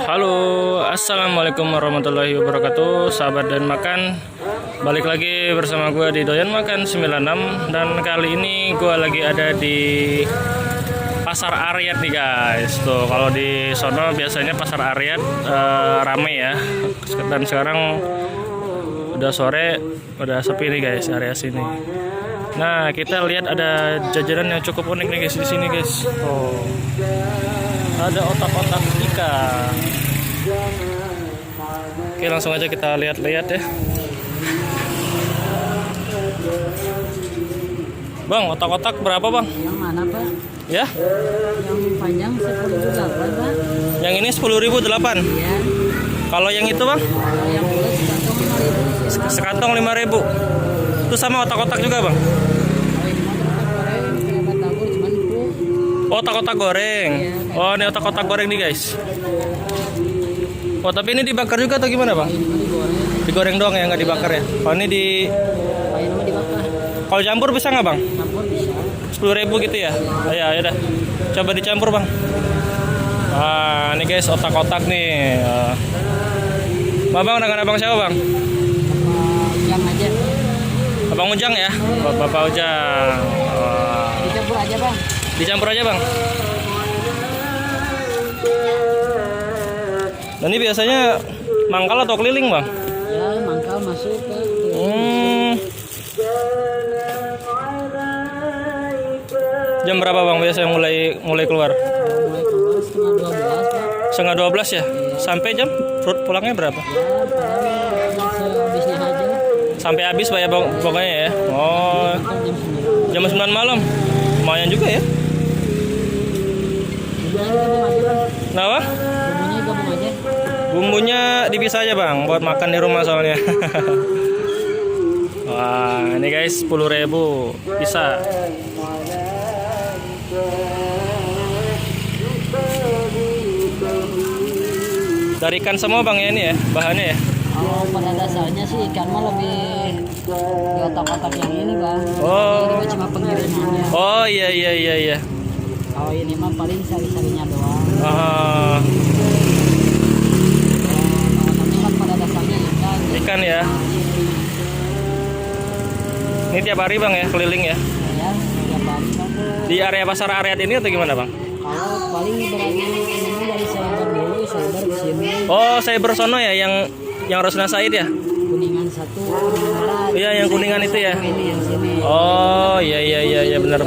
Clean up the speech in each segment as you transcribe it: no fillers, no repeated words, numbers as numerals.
Halo, assalamualaikum warahmatullahi wabarakatuh, sahabat dan makan. Balik lagi bersama gue di Doyan Makan 96. Dan kali ini gue lagi ada di Pasar Aryat nih guys. Tuh, kalau di sono biasanya Pasar Aryat rame ya. Dan sekarang udah sore, udah sepi nih guys area sini. Nah, kita lihat ada jajanan yang cukup unik nih guys di sini guys. Oh, ada otak-otak ikan. Oke, langsung aja kita lihat-lihat ya. Bang, otak-otak berapa bang? Yang mana pak? Ya? Yang panjang 10.008 pak. Yang ini 10.008. Iya. Kalau yang itu bang? Kalau yang bulat sekantong 5.000. Sekantong 5.000. Itu sama otak-otak juga bang? Kalau ini mah otak goreng kayak batagor cuman empuk. Oh, otak-otak goreng. Iya, Oh, ini otak-otak goreng nih guys. Oh, tapi ini dibakar juga atau gimana bang? Ini mah digoreng. Digoreng doang ya, nggak dibakar ya? Kalau ini di... Kalau ini mah dibakar. Kalau campur bisa nggak bang? Campur bisa. 10.000 gitu ya? Oh, ya udah. Coba dicampur bang. Wah, ini guys otak-otak nih. Bang, dengan abang siapa bang? Yang aja. Abang Ujang ya? Bapak Ujang. Wah. Dicampur aja bang. Dicampur aja bang. Dan ini biasanya mangkal atau keliling bang? Ya mangkal masuk ke. Jam berapa bang biasanya mulai keluar? Mulai keluar setengah 12 pak. Setengah 12 ya? Sampai jam? Pulangnya berapa? Ya paling sehabisnya aja. Sampai habis pak ya bang, pokoknya ya? Oh, Jam 9. jam 9 malam. Lumayan juga ya? Bumbunya gabung aja bang. Kenapa? Bumbunya gabung aja. Bumbunya dipisah aja bang, buat makan di rumah soalnya. Wah, ini guys 10.000 bisa. Dari ikan semua bang ya ini ya bahannya ya. Oh, pada dasarnya sih ikan mah lebih di otak-otak yang ini bang. Oh. Ini mah cuma pengirimannya. Oh iya. Kalau ini mah paling sari-sarinya doang. Kalau kan pada dasarnya ikan. Ikan ya. Ini tiap hari bang ya keliling ya. Ya, tiap hari bang. Di area pasar Aryat ini atau gimana bang? Kalau paling berarti ini mah dari Cyber dulu, Cyber ke sini. Oh, saya bersono ya yang Rosna Said ya. Kuningan 1, Kuningan Barat. Iya, yang Kuningan itu ya. Ini yang sini. Oh iya benar.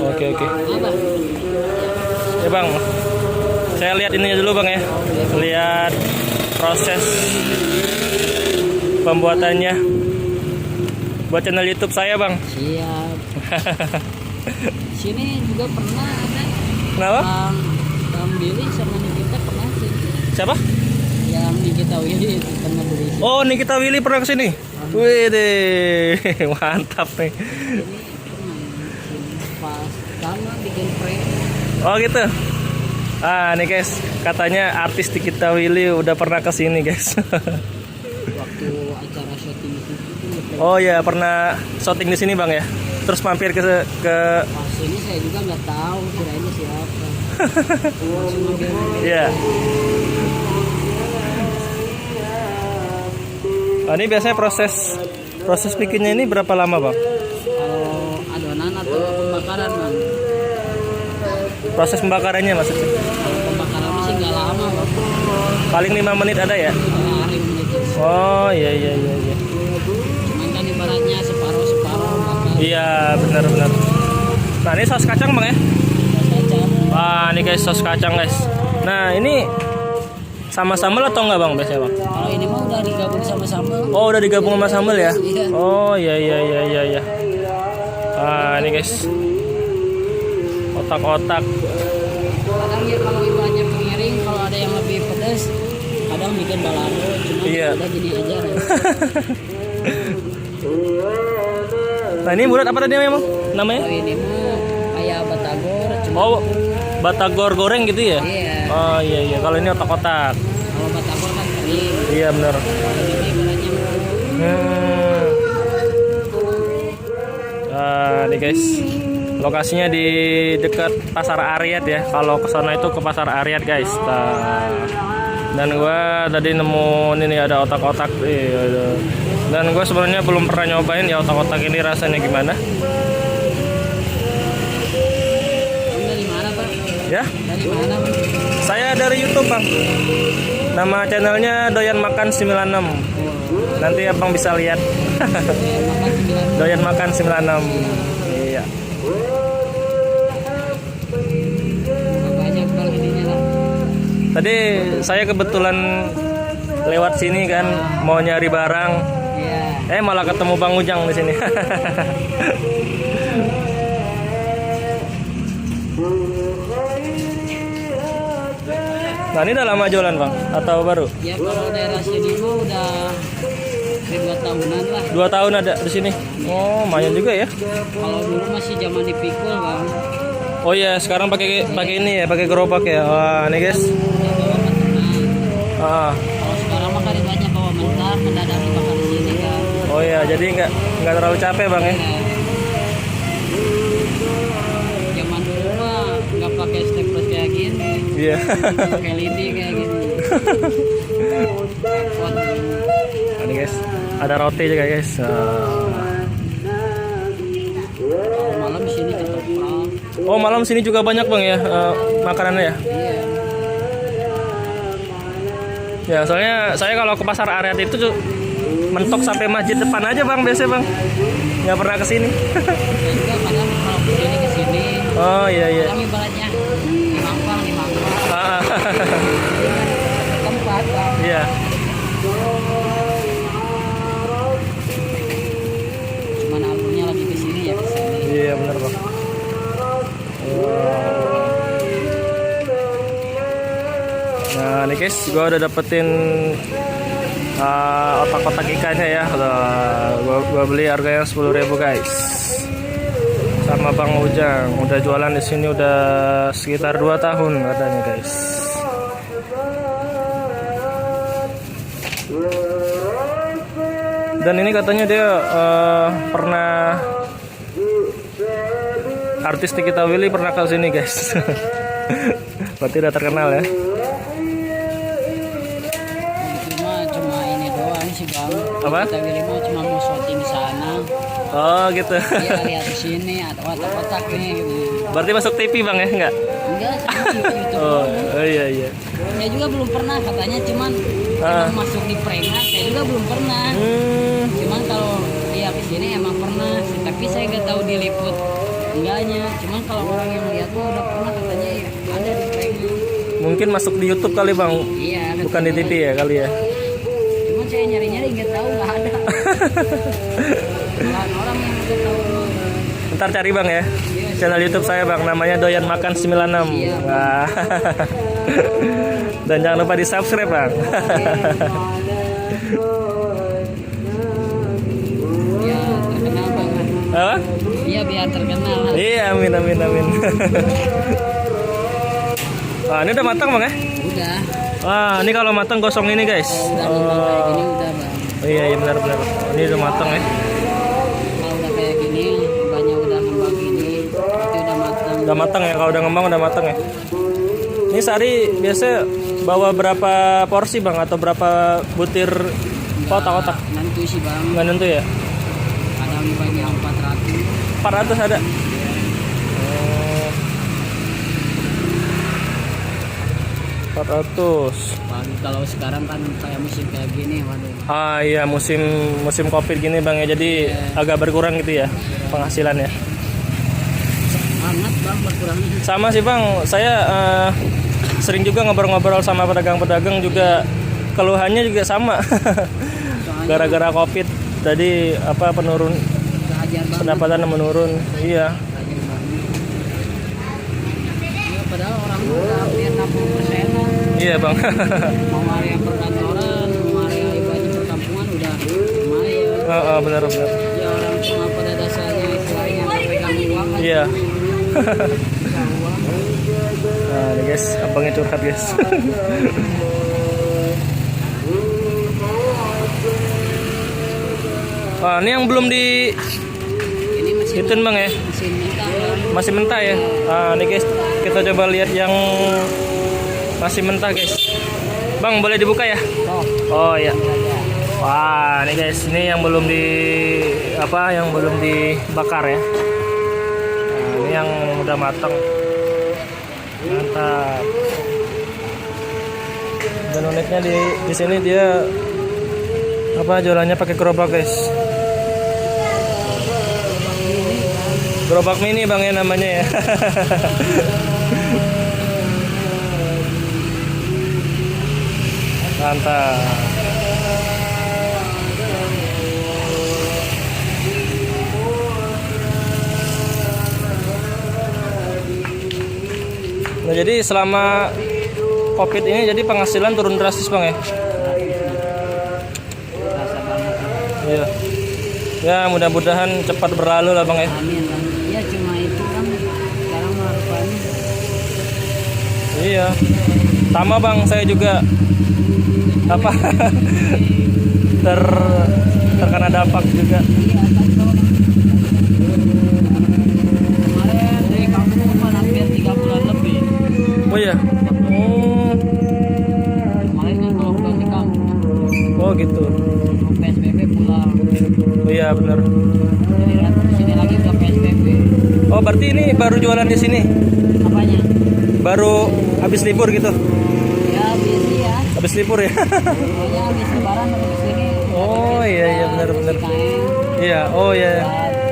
Oke. Apa? Ya bang, saya lihat ininya dulu bang ya. Lihat proses pembuatannya buat channel YouTube saya bang. Siap. Sini juga pernah ada. Kenapa? Bang Billy sama Nikita pernah sih. Siapa? Yang Nikita Willy pernah beli sih. Oh, Nikita Willy pernah kesini. Wih deh, mantap nih. Ini pernah pas sama bikin prank. Oh gitu. Ah nih guys, katanya artis Nikita Willy udah pernah kesini guys. Waktu acara syuting itu. Oh ya, pernah syuting di sini bang ya. Terus mampir ke Pas ini saya juga nggak tahu kirain siapa. Langsung mampir. Iya. Nah, ini biasanya proses bikinnya ini berapa lama bang? Kalau adonan atau pembakaran bang? Proses pembakarannya maksudnya? Kalau pembakaran sih nggak lama bang. Paling 5 menit ada ya? Hari menit. Oh iya. Cuman kan ibaratnya separuh bakar. Iya benar. Nah ini saus kacang bang ya? Kacang. Wah ini guys saus kacang guys. Nah ini sama sambal atau enggak bang biasanya bang? Kalau ini mah udah digabung sama sambal. Oh udah digabung sama sambal ya? Iya. Oh iya. Ah ini guys otak-otak. Kadang ya kalau ibaratnya pengiring kalau ada yang lebih pedas, kadang bikin balado. Cuma Iya. udah gini aja. Nah ini bulat apa tadi memang namanya? Kalau ini mah kayak batagor. Cuma Oh batagor goreng gitu ya? iya. Oh iya. Kalau ini otak-otak. Kalau batagor kan kering. Iya benar. Kalau ini ibaratnya Nih guys, Lokasinya di dekat Pasar Aryat ya. Kalau ke sana itu ke Pasar Aryat guys. Nah, dan gua tadi nemu ini ada otak-otak. Dan gue sebenarnya belum pernah nyobain ya otak-otak ini rasanya gimana. Dari mana Pak? Ya? Dari mana Pak? Saya dari YouTube bang. Nama channelnya Doyan Makan 96. Nanti abang bisa lihat. Doyan Makan 96. Iya. Banyak Bang ininya lah. Tadi saya kebetulan lewat sini kan mau nyari barang. Iya. Malah ketemu Bang Ujang di sini. Nah ini udah lama jualan bang atau baru? Ya kalau daerah sini mah udah 2 tahunan lah. 2 tahun ada di sini. Oh lumayan juga ya. Kalau dulu masih zaman dipikul Bang. Oh iya sekarang pakai ini ya pakai gerobak ya. Wah ini guys. Ya bawa mentah. Ah. Kalau sekarang mah kan banyak bawa mentah, mendadak dibakar di sini kan. Oh iya jadi nggak terlalu capek bang ya. Zaman dulu mah nggak pakai staples kayak gini. Iya. Pakai lidi kayak gini. Repot. Ini guys ada roti juga guys. Kalau malam di sini ketoprak. Oh malam sini juga banyak bang ya makanannya ya. Iya. Ya soalnya saya kalau ke Pasar Aryat itu tuh mentok sampai masjid depan aja bang biasa bang. Nggak pernah kesini. Dan juga kadang kalau ke sini. Oh iya iya. Kadang ibaratnya di Mampang. Ah. Tempat Bang. Iya. Cuman alurnya lagi ke sini ya ke sini. Iya benar bang. Nah nih guys, gue udah dapetin otak-otak ikannya ya. Gue beli harganya 10.000 guys. Sama Bang Ujang, udah jualan di sini udah sekitar 2 tahun katanya guys. Dan ini katanya dia pernah artis Nikita Willy pernah ke sini guys. Berarti udah terkenal ya. Cuma ini doang sih Bang. Apa? Kita Willy mah cuma mau syuting di sana. Oh gitu. Iya lihat di sini ada otak-otak nih gitu. Berarti masuk TV bang ya enggak? Enggak, cuma YouTube. Oh iya iya. Saya juga belum pernah katanya cuman masuk di prank. Saya juga belum pernah. Cuman kalau dia ke sini emang pernah, tapi saya nggak tahu diliput enggaknya. Cuman kalau orang yang lihat tuh udah pernah katanya ya, ada di prank. Mungkin masuk di YouTube kali bang. Iya. Bukan di TV ya kali ya. Cuman saya nyari-nyari nggak tahu nggak ada. Orang yang nggak tahu. Ntar cari bang ya. Channel YouTube saya bang, namanya Doyan Makan 96. Wah. Dan jangan lupa di subscribe bang. Ya terkenal banget. Apa? Iya biar terkenal. Iya amin amin amin. Wah ini udah matang bang ya? Udah. Wah ini kalau matang gosong ini guys. Udah kayak gini udah bang. Iya iya benar benar. Ini udah matang ya. Kalau udah kayak gini, banyak udah ngembang gini, itu udah matang. Udah matang ya, kalau udah ngembang udah matang ya. Ini sehari biasa bawa berapa porsi bang atau berapa butir otak-otak? Nentu sih bang. Nggak nentu ya? Kadang dibagi 400. 400 ada. Oh. 400. Baru kalau sekarang kan kayak musim kayak gini, waduh. Ah iya musim Covid gini bang ya, jadi agak berkurang gitu ya penghasilannya. Sangat bang berkurangnya. Sama sih bang, saya sering juga ngobrol-ngobrol sama pedagang-pedagang juga keluhannya juga sama. Gara-gara Covid tadi penurun pendapatan menurun. Iya. Padahal orang udah hampir 60%. Iya bang. Mau area perkantoran, mau area ibadah perkampungan udah lumayan. Benar. Ya orang cuma pada dasarnya istilahnya pegang uang kan. Iya. Nah ini guys, abangnya curhat guys. Wah ini yang belum di. Ini masih Itu bang ya, Mesin mentah. masih mentah ya. Nah, nih guys, kita coba lihat yang masih mentah guys. Bang, boleh dibuka ya? Oh, Oh iya. ada. Wah, nih guys, ini yang belum yang belum dibakar ya. Nah, ini yang udah matang. Mantap. Dan uniknya di sini dia jualannya pakai gerobak guys. Gerobak mini bang ya namanya ya. Mantap. Nah, jadi selama COVID ini jadi penghasilan turun drastis bang ya. Rasa banget. Iya. Ya mudah-mudahan cepat berlalu lah bang ya. Amin. Ya cuma itu kan sekarang mah rupanya. Iya. Sama bang, saya juga terkena dampak juga. Iya kan kalau kemarin dari kampung kan hampir 3 bulan lebih. Oh iya. Oh. Kemarin kan kalau pulang di kampung Oh gitu. PSBB pulang. Oh iya benar. Jadi kan di sini lagi udah PSBB. Oh berarti ini baru jualan di sini? Apanya? Baru habis libur gitu? Ya busy ya. Habis libur ya? Pokoknya habis lebaran habis ini. Oh iya benar-benar. KM, Iya. Oh iya.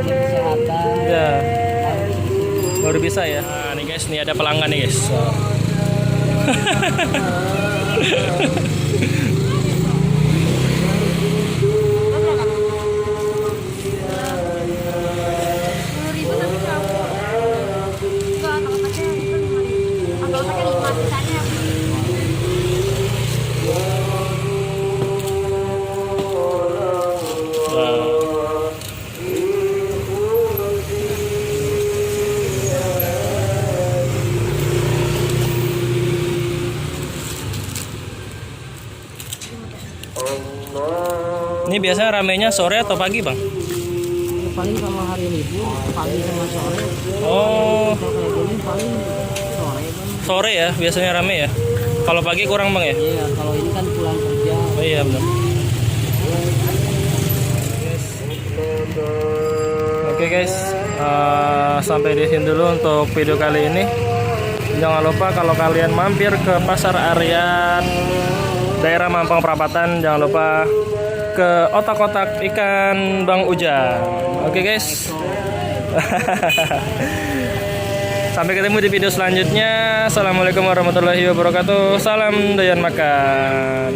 kesehatan. Iya. Baru bisa ya. Nah, nih guys, nih ada pelanggan nih guys. Ini biasanya ramenya sore atau pagi bang? Paling kalau hari libur pagi sama sore. Oh, Kalau kayak gini paling sore kan. sore ya biasanya rame ya. Kalau pagi kurang bang ya? Iya kalau ini kan pulang kerja. Oh iya benar. Oke guys, sampai di sini dulu untuk video kali ini. Jangan lupa kalau kalian mampir ke Pasar Arian daerah Mampang Perapatan, jangan lupa ke otak-otak ikan Bang Ujang. Oke guys. Sampai ketemu di video selanjutnya. Assalamualaikum warahmatullahi wabarakatuh. Salam doyan makan.